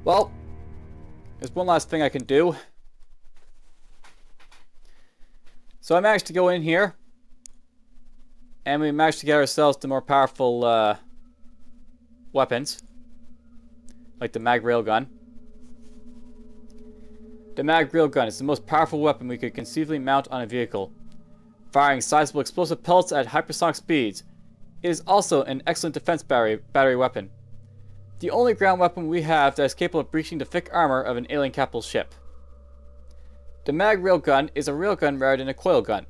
Well, there's one last thing I can do. So I managed to go in here, and we managed to get ourselves the more powerful weapons, like the mag railgun. The mag railgun is the most powerful weapon we could conceivably mount on a vehicle, firing sizable explosive pellets at hypersonic speeds. It is also an excellent defense battery weapon. The only ground weapon we have that is capable of breaching the thick armor of an alien capital ship. The mag railgun is a railgun rather than a coil gun.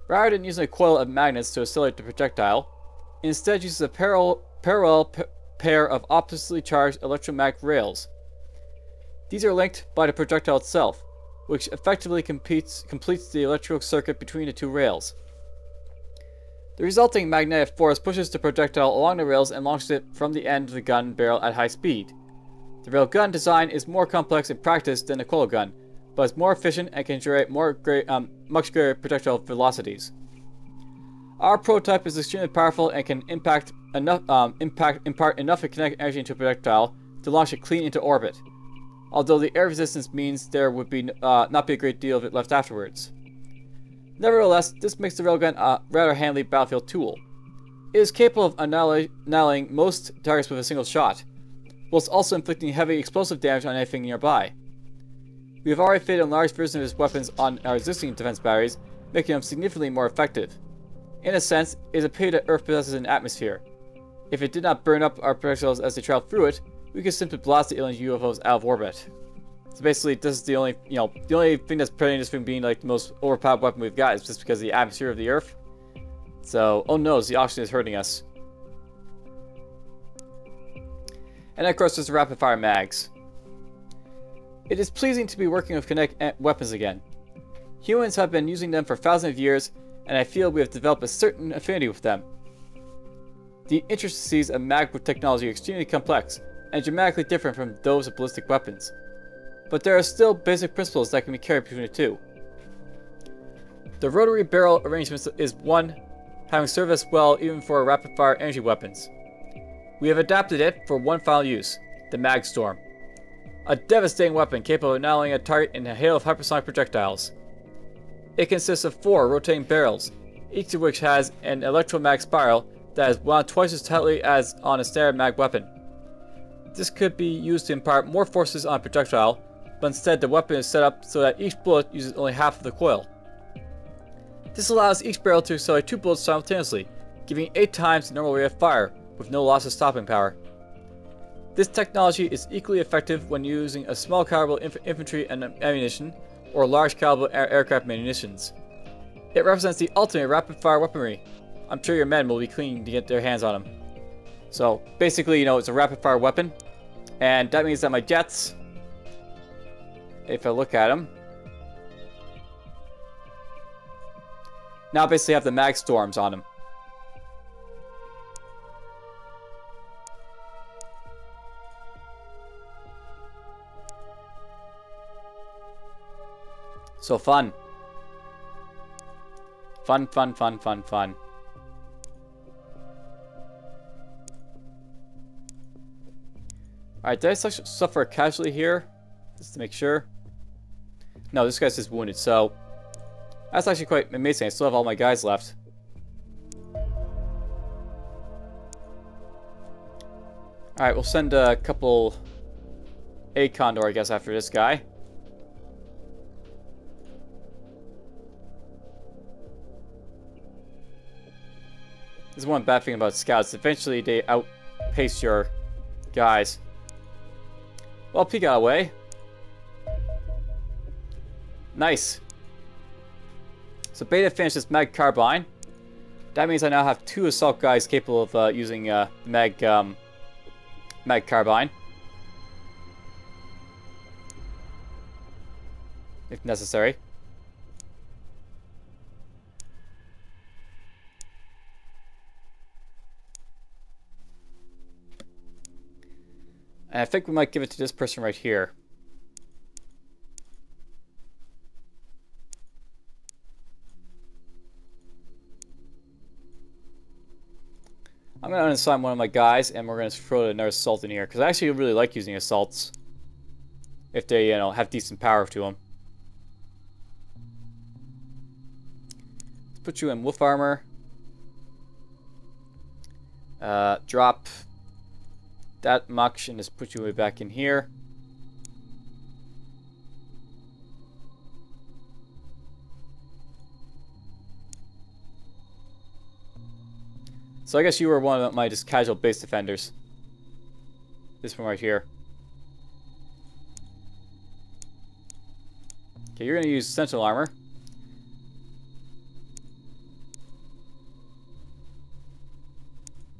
Rather than using a coil of magnets to accelerate the projectile, it instead uses a parallel pair of oppositely charged electromagnetic rails. These are linked by the projectile itself, which effectively completes the electrical circuit between the two rails. The resulting magnetic force pushes the projectile along the rails and launches it from the end of the gun barrel at high speed. The railgun design is more complex in practice than the coil gun, but is more efficient and can generate much greater projectile velocities. Our prototype is extremely powerful and can impart enough kinetic energy into a projectile to launch it clean into orbit, although the air resistance means there would be not be a great deal of it left afterwards. Nevertheless, this makes the railgun a rather handy battlefield tool. It is capable of annihilating most targets with a single shot, whilst also inflicting heavy explosive damage on anything nearby. We have already fitted large versions of its weapons on our existing defense batteries, making them significantly more effective. In a sense, it is a pity that Earth possesses an atmosphere. If it did not burn up our projectiles as they travel through it, we could simply blast the alien UFOs out of orbit. So basically, this is the only thing that's preventing this from being like the most overpowered weapon we've got is just because of the atmosphere of the Earth. So, oh no, the oxygen is hurting us. And of course, there's the rapid fire mags. It is pleasing to be working with kinetic weapons again. Humans have been using them for thousands of years, and I feel we have developed a certain affinity with them. The intricacies of mag technology are extremely complex, and dramatically different from those of ballistic weapons. But there are still basic principles that can be carried between the two. The rotary barrel arrangement is one having served us well even for rapid-fire energy weapons. We have adapted it for one final use, the Mag Storm. A devastating weapon capable of annihilating a target in a hail of hypersonic projectiles. It consists of 4 rotating barrels, each of which has an electromag spiral that is wound twice as tightly as on a standard mag weapon. This could be used to impart more forces on a projectile, but instead the weapon is set up so that each bullet uses only half of the coil. This allows each barrel to accelerate 2 bullets simultaneously, giving 8 times the normal rate of fire, with no loss of stopping power. This technology is equally effective when using a small caliber infantry and ammunition, or large caliber aircraft munitions. It represents the ultimate rapid fire weaponry. I'm sure your men will be keen to get their hands on them. So basically, it's a rapid fire weapon, and that means that my jets, if I look at them, now basically have the mag storms on them. So fun. Fun, fun, fun, fun, fun. Alright, did I suffer a casualty here? Just to make sure. No, this guy's just wounded, so that's actually quite amazing. I still have all my guys left. Alright, we'll send a couple A Condor, I guess, after this guy. This is one bad thing about scouts. Eventually, they outpace your guys. Well, P got away. Nice. So Beta finished this mag carbine. That means I now have 2 assault guys capable of using mag carbine, if necessary. And I think we might give it to this person right here. I'm going to unassign one of my guys, and we're going to throw another assault in here, because I actually really like using assaults. if they, you know, have decent power to them. Let's put you in wolf armor. Drop that much and just put you way back in here. So I guess you were one of my just casual base defenders. This one right here. Okay, you're going to use Sentinel Armor.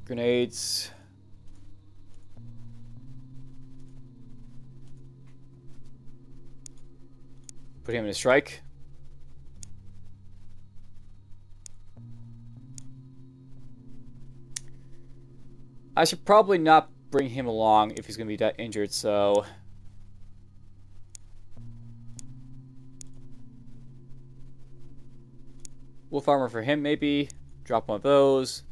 Grenades. Put him in a strike. I should probably not bring him along if he's going to be that injured, so... Wolf armor for him, maybe. Drop one of those.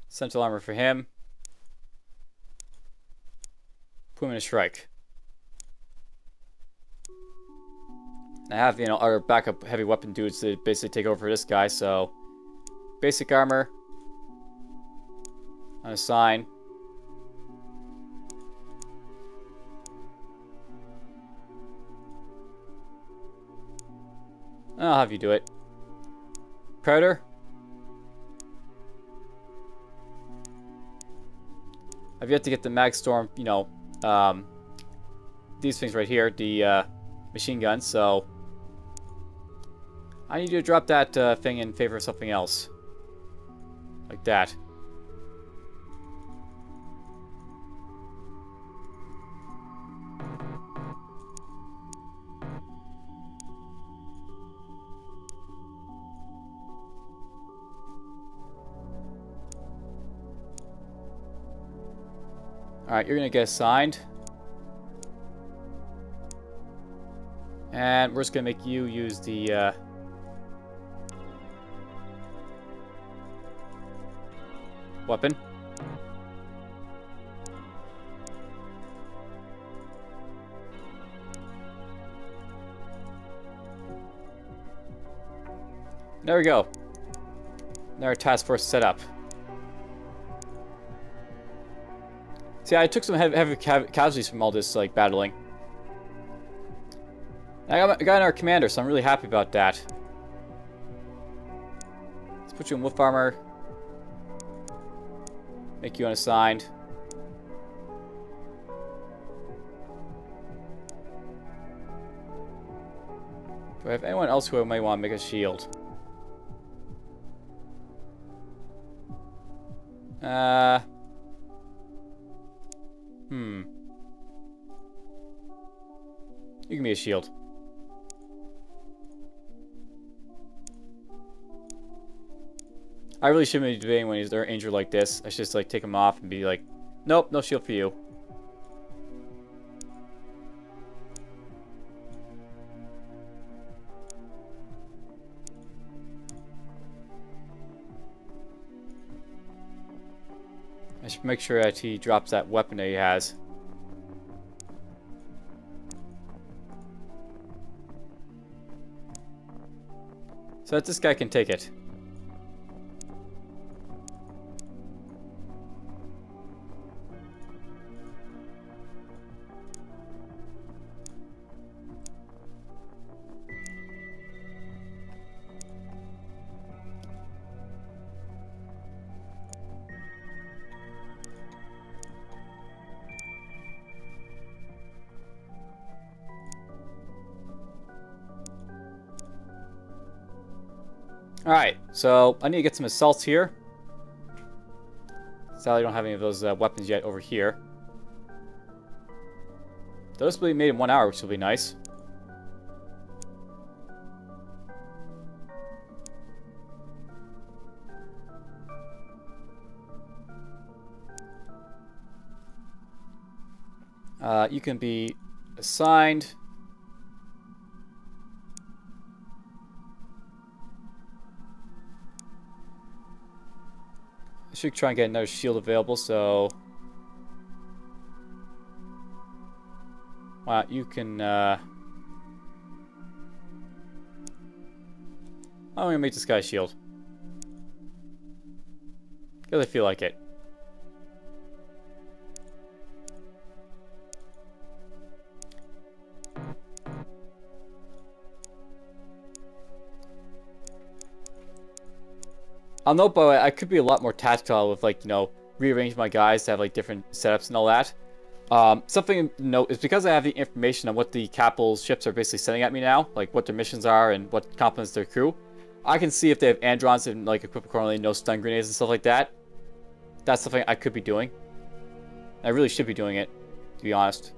Sentinel armor for him. Put him in a strike. I have, you know, our backup heavy weapon dudes to basically take over for this guy, so... Basic armor. Unassign. I'll have you do it. Predator. I've yet to get the Mag Storm, you know, these things right here, the machine guns, so... I need you to drop that thing in favor of something else. Like that. Alright, you're gonna get assigned. And we're just gonna make you use the weapon. There we go. Now our task force set up. See, I took some heavy casualties from all this, like, battling. I got our commander, so I'm really happy about that. Let's put you in wolf armor. Make you unassigned. Do I have anyone else who I might want to make a shield? You can be a shield. I really shouldn't be debating when they're injured like this. I should just like take them off and be like, nope, no shield for you. I should make sure that he drops that weapon that he has. So that this guy can take it. Alright, so I need to get some assaults here. Sadly, I don't have any of those weapons yet over here. Those will be made in 1 hour, which will be nice. You can be assigned. I should try and get another shield available, so... Wow, you can, I'm gonna make this guy a shield. Because I feel like it. I'll note, by the way, I could be a lot more tactile with, like, you know, rearrange my guys to have, like, different setups and all that. Something to note is because I have the information on what the capital's ships are basically sending at me now, like what their missions are and what complements their crew, I can see if they have androns and, like, equipped accordingly, no stun grenades and stuff like that. That's something I could be doing. I really should be doing it, to be honest.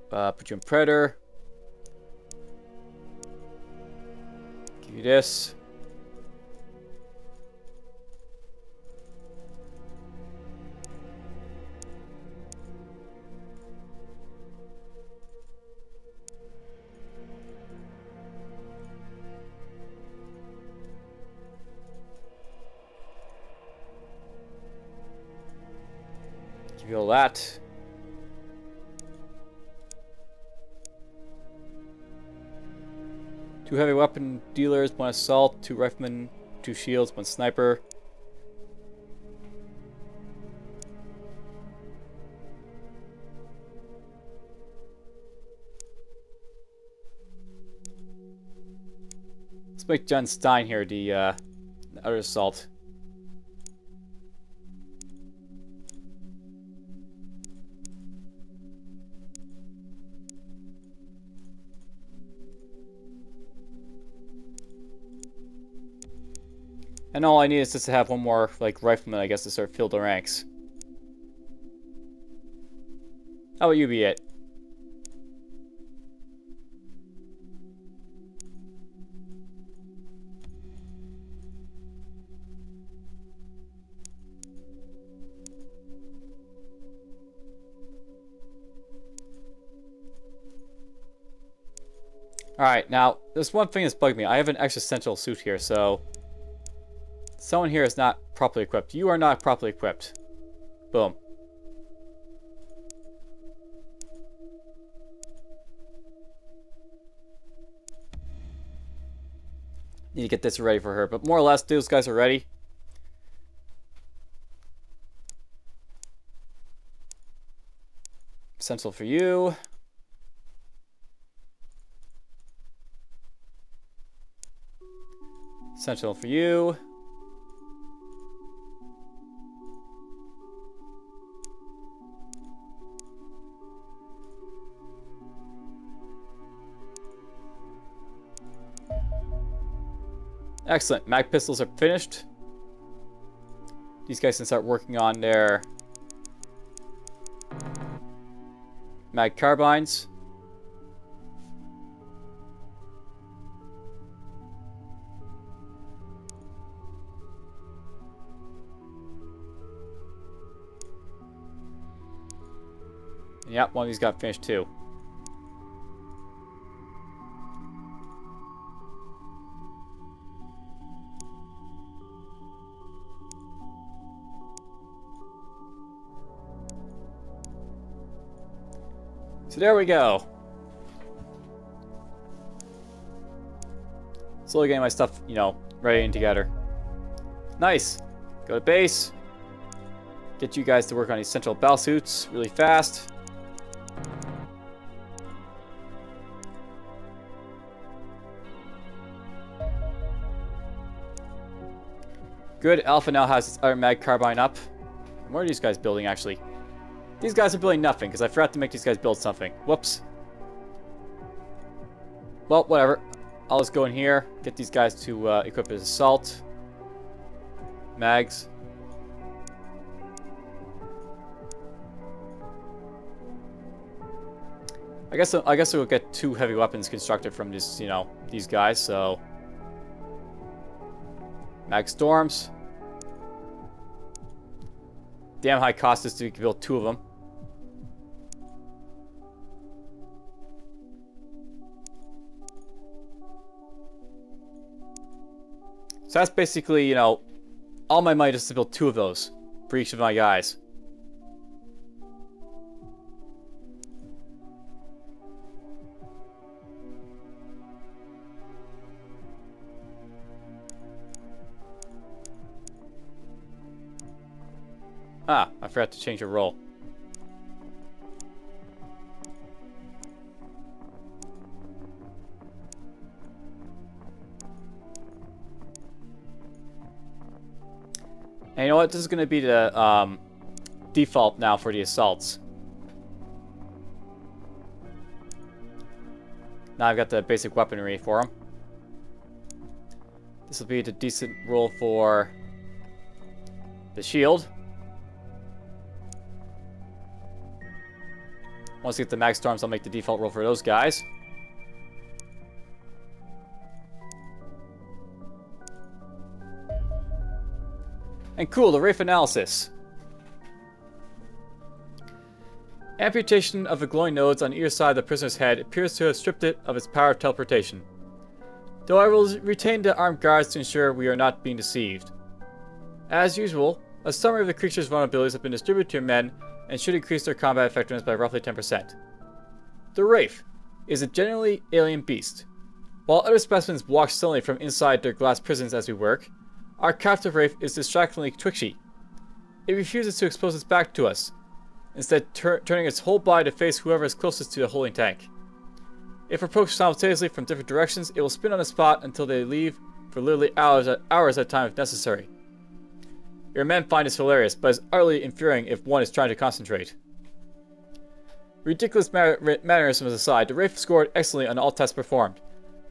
Put you in Predator. Give you this. Give you all that. Two heavy weapon dealers, one assault, two riflemen, two shields, one sniper. Let's make John Stein here the other assault. And all I need is just to have one more, like, rifleman, I guess, to start fill the ranks. How about you be it? Alright, now, there's one thing that's bugged me. I have an existential suit here, so... Someone here is not properly equipped. You are not properly equipped. Boom. Need to get this ready for her, but more or less, those guys are ready. Essential for you. Essential for you. Excellent. Mag pistols are finished. These guys can start working on their mag carbines. Yep, one of these got finished too. So there we go. Slowly getting my stuff, you know, ready and together. Nice. Go to base. Get you guys to work on these central battle suits really fast. Good. Alpha now has its other mag carbine up. What are these guys building, actually? These guys are building nothing, because I forgot to make these guys build something. Whoops. Well, whatever. I'll just go in here, get these guys to equip as assault. Mags. I guess we'll get two heavy weapons constructed from this, you know, these guys, so... Mag storms. Damn high cost is to build two of them. So that's basically, you know, all my money just to build 2 of those for each of my guys. Ah, I forgot to change your role. And you know what? This is going to be the default now for the assaults. Now I've got the basic weaponry for them. This will be the decent roll for the shield. Once I get the mag storms, I'll make the default roll for those guys. And cool, the Wraith analysis. Amputation of the glowing nodes on either side of the prisoner's head appears to have stripped it of its power of teleportation. Though I will retain the armed guards to ensure we are not being deceived. As usual, a summary of the creature's vulnerabilities have been distributed to your men and should increase their combat effectiveness by roughly 10%. The Wraith is a genuinely alien beast. While other specimens walk silently from inside their glass prisons as we work, our captive Wraith is distractingly twitchy. It refuses to expose its back to us, instead turning its whole body to face whoever is closest to the holding tank. If approached simultaneously from different directions, it will spin on the spot until they leave for literally hours at a time if necessary. Your men find this hilarious, but it's utterly infuriating if one is trying to concentrate. Ridiculous mannerisms aside, the Wraith scored excellently on all tests performed,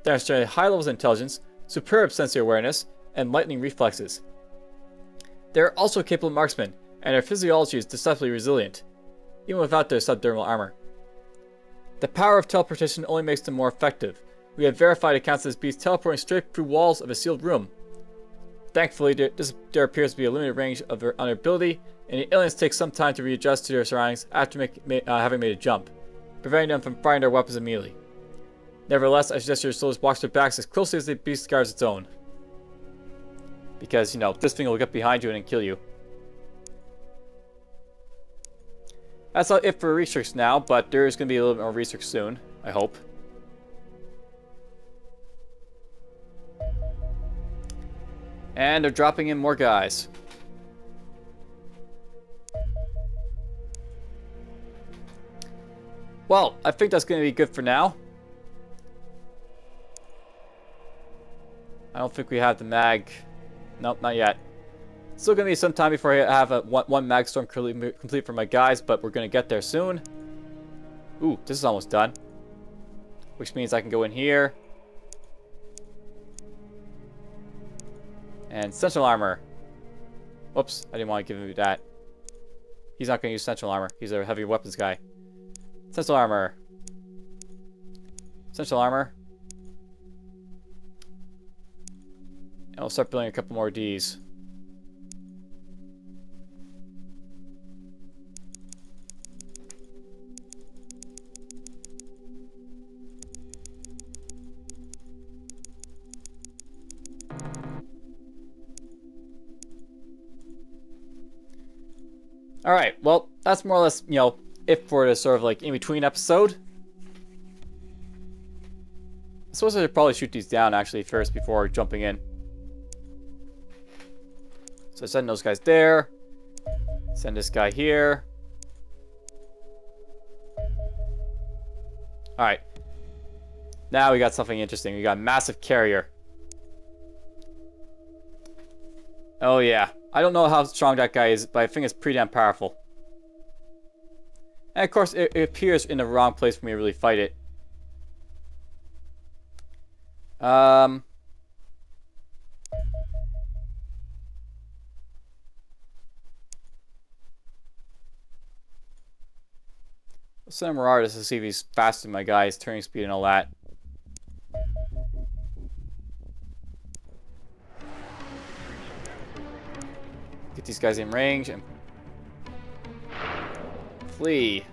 demonstrating high levels of intelligence, superb sensory awareness, and lightning reflexes. They are also capable marksmen, and their physiology is deceptively resilient, even without their subdermal armor. The power of teleportation only makes them more effective. We have verified accounts of this beast teleporting straight through walls of a sealed room. Thankfully, there appears to be a limited range of their ability, and the aliens take some time to readjust to their surroundings after having made a jump, preventing them from firing their weapons immediately. Nevertheless, I suggest your soldiers watch their backs as closely as the beast guards its own. Because, you know, this thing will get behind you and then kill you. That's all it for research now, but there is going to be a little bit more research soon, I hope. And they're dropping in more guys. Well, I think that's going to be good for now. I don't think we have the mag. Nope, not yet. Still going to be some time before I have one mag storm complete for my guys, but we're going to get there soon. Ooh, this is almost done. Which means I can go in here. And Sentinel Armor. Whoops, I didn't want to give him that. He's not going to use Sentinel Armor. He's a heavy weapons guy. Sentinel Armor. Sentinel Armor. And I'll start building a couple more of these. Alright, well, that's more or less, you know, it for this sort of like in-between episode. I suppose I should probably shoot these down actually first before jumping in. So send those guys there. Send this guy here. Alright. Now we got something interesting. We got a massive carrier. Oh yeah. I don't know how strong that guy is, but I think it's pretty damn powerful. And of course, it appears in the wrong place for me to really fight it. Let's send Marauders to see if he's faster than my guys, turning speed and all that. Get these guys in range and flee.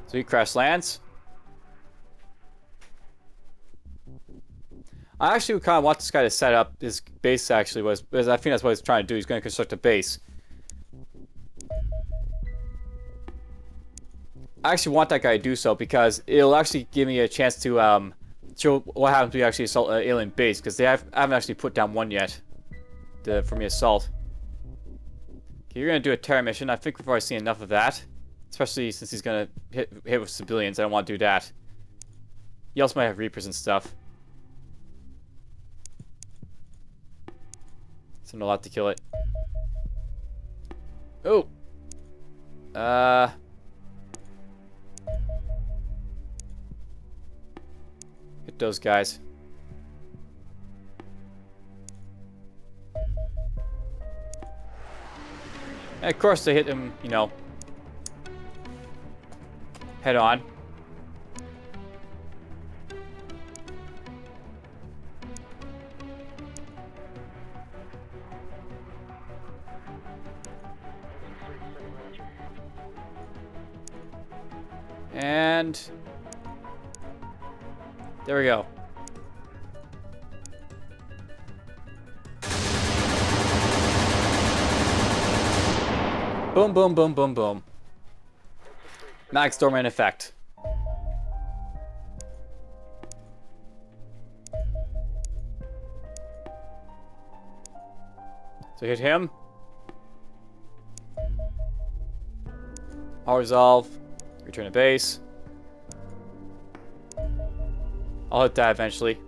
So he crash lands. I actually kind of want this guy to set up his base, actually, because I think that's what he's trying to do. He's going to construct a base. I actually want that guy to do so, because it'll actually give me a chance to show what happens when we actually assault an alien base, because I haven't actually put down one yet for me assault. Okay, you're going to do a terror mission. I think we've already seen enough of that. Especially since he's going to hit with civilians. I don't want to do that. He also might have Reapers and stuff. So I'm not allowed to kill it. Oh! Hit those guys. And of course they hit him, you know, head on. And there we go. Boom, boom, boom, boom, boom. Mag Storm in effect. So hit him. I'll resolve. Return to base. I'll hit that eventually.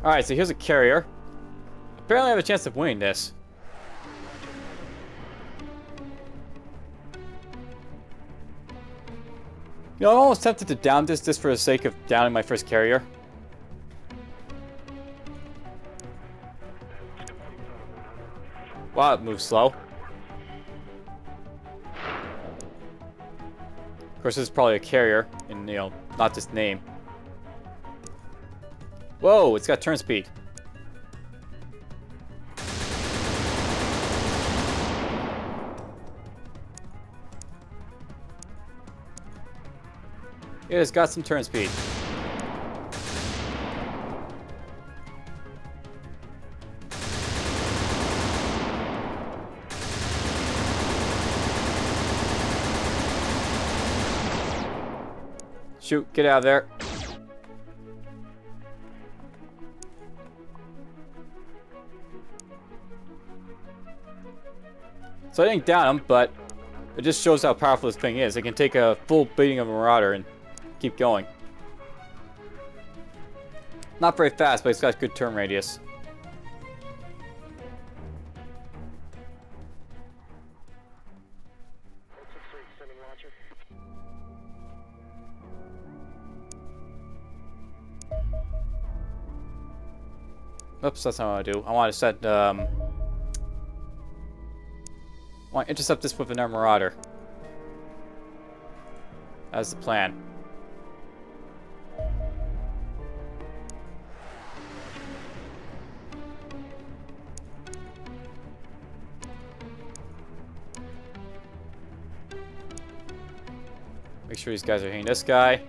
Alright, so here's a carrier. Apparently I have a chance of winning this. You know, I'm almost tempted to down this just for the sake of downing my first carrier. Wow, it moves slow. Of course, this is probably a carrier, and, you know, not just name. Whoa, it's got turn speed. It has got some turn speed. Shoot, get out of there. So I didn't down him, but it just shows how powerful this thing is. It can take a full beating of a Marauder and keep going. Not very fast, but it's got good turn radius. Oops, that's not what I want to do. I want to set, I want to intercept this with an Marauder. That's the plan. Make sure these guys are hitting this guy.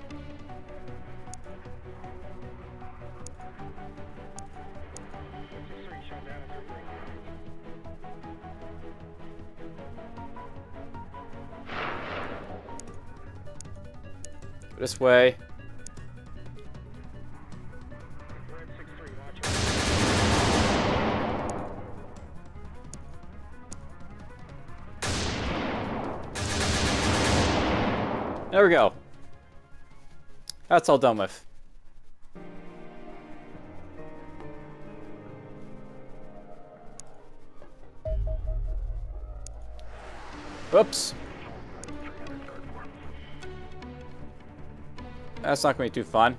Go this way. There we go. That's all done with. Whoops. That's not going to be too fun.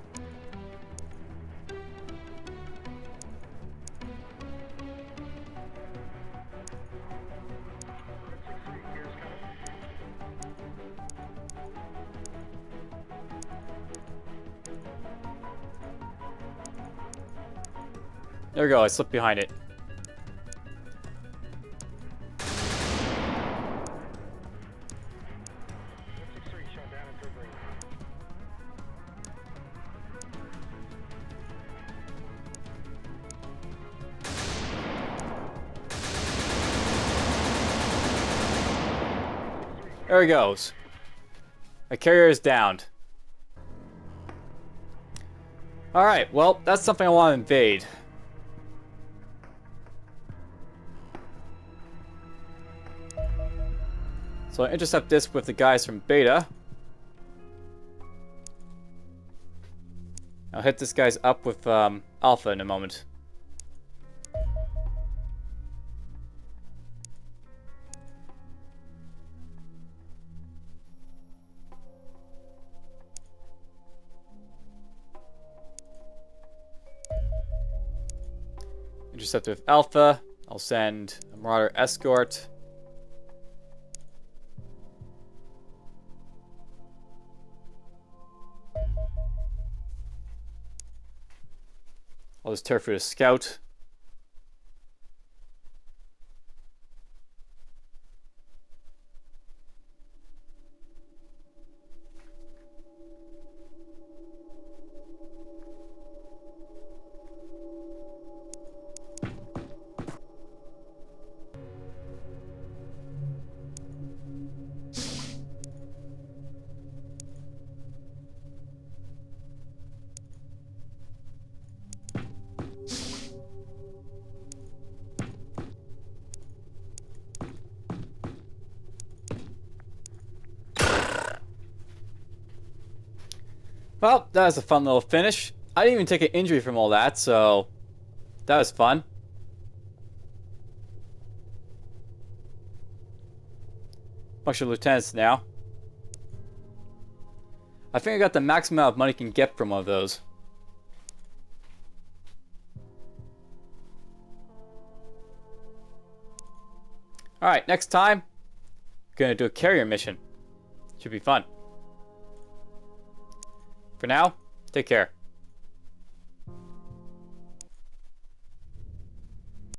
There we go, I slipped behind it. There he goes. My carrier is downed. Alright, well, that's something I want to invade. So I intercept this with the guys from Beta. I'll hit this guy's up with Alpha in a moment. Intercept with Alpha. I'll send a Marauder escort. I'll just turf a scout. Well, that was a fun little finish. I didn't even take an injury from all that, so that was fun. Bunch of lieutenants now. I think I got the maximum amount of money you can get from one of those. Alright, next time, gonna do a carrier mission. Should be fun. For now, take care.